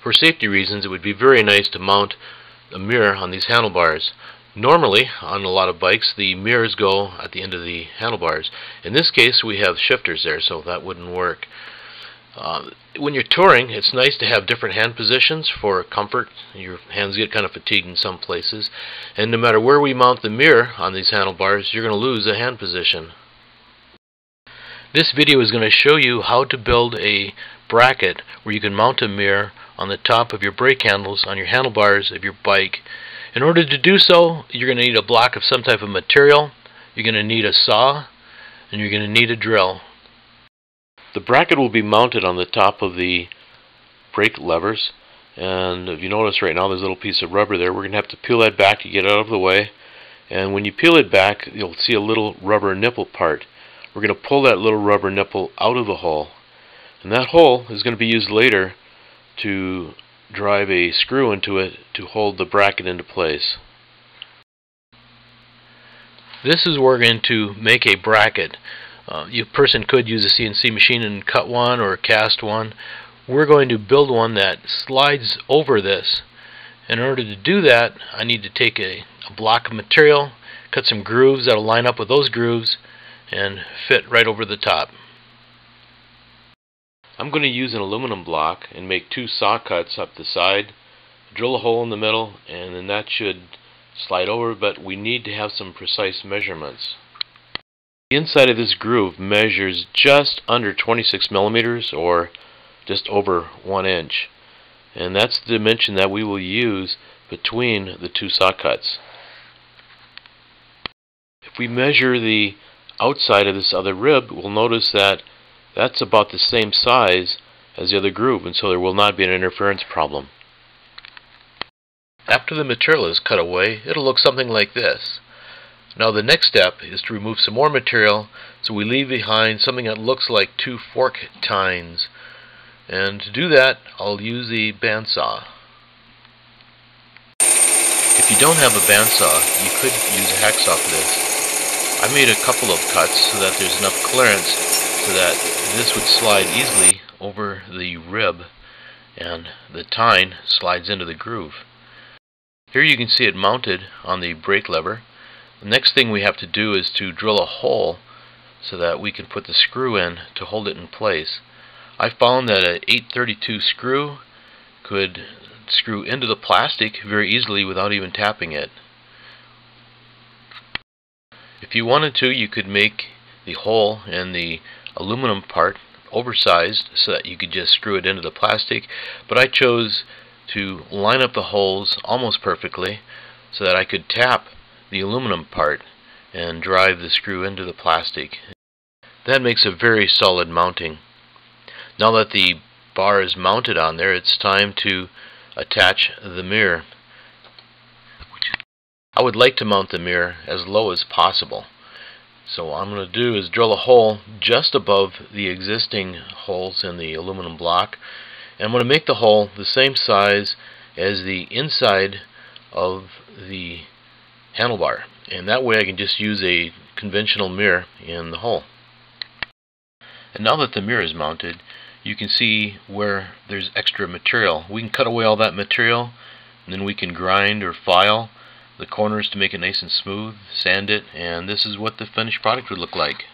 for safety reasons, it would be very nice to mount a mirror on these handlebars. Normally, on a lot of bikes, the mirrors go at the end of the handlebars. In this case, we have shifters there, so that wouldn't work. When you're touring, it's nice to have different hand positions for comfort. Your hands get kind of fatigued in some places, and no matter where we mount the mirror on these handlebars, you're going to lose a hand position. This video is going to show you how to build a bracket where you can mount a mirror on the top of your brake handles on your handlebars of your bike. In order to do so, you're going to need a block of some type of material, you're going to need a saw, and you're going to need a drill. The bracket will be mounted on the top of the brake levers, and if you notice right now there's a little piece of rubber there. We're going to have to peel that back to get it out of the way, and when you peel it back you'll see a little rubber nipple part. We're going to pull that little rubber nipple out of the hole, and that hole is going to be used later to drive a screw into it to hold the bracket into place. This is where we're going to make a bracket. A person could use a CNC machine and cut one or cast one. We're going to build one that slides over this. In order to do that, I need to take a block of material, cut some grooves that will line up with those grooves, and fit right over the top. I'm going to use an aluminum block and make two saw cuts up the side, drill a hole in the middle, and then that should slide over, but we need to have some precise measurements. The inside of this groove measures just under 26 millimeters, or just over 1 inch, and that's the dimension that we will use between the two saw cuts. If we measure the outside of this other rib, we'll notice that that's about the same size as the other groove, and so there will not be an interference problem. After the material is cut away, it'll look something like this. Now the next step is to remove some more material, so we leave behind something that looks like two fork tines. And to do that, I'll use the bandsaw. If you don't have a bandsaw, you could use a hacksaw for this. I made a couple of cuts so that there's enough clearance so that this would slide easily over the rib and the tine slides into the groove. Here you can see it mounted on the brake lever. The next thing we have to do is to drill a hole so that we can put the screw in to hold it in place. I found that an 832 screw could screw into the plastic very easily without even tapping it. If you wanted to, you could make the hole in the aluminum part oversized so that you could just screw it into the plastic, but I chose to line up the holes almost perfectly so that I could tap the aluminum part and drive the screw into the plastic. That makes a very solid mounting. Now that the bar is mounted on there, it's time to attach the mirror. I would like to mount the mirror as low as possible. So what I'm going to do is drill a hole just above the existing holes in the aluminum block, and I'm going to make the hole the same size as the inside of the handlebar, and that way I can just use a conventional mirror in the hole. And now that the mirror is mounted, you can see where there's extra material. We can cut away all that material, and then we can grind or file the corners to make it nice and smooth, sand it, and this is what the finished product would look like.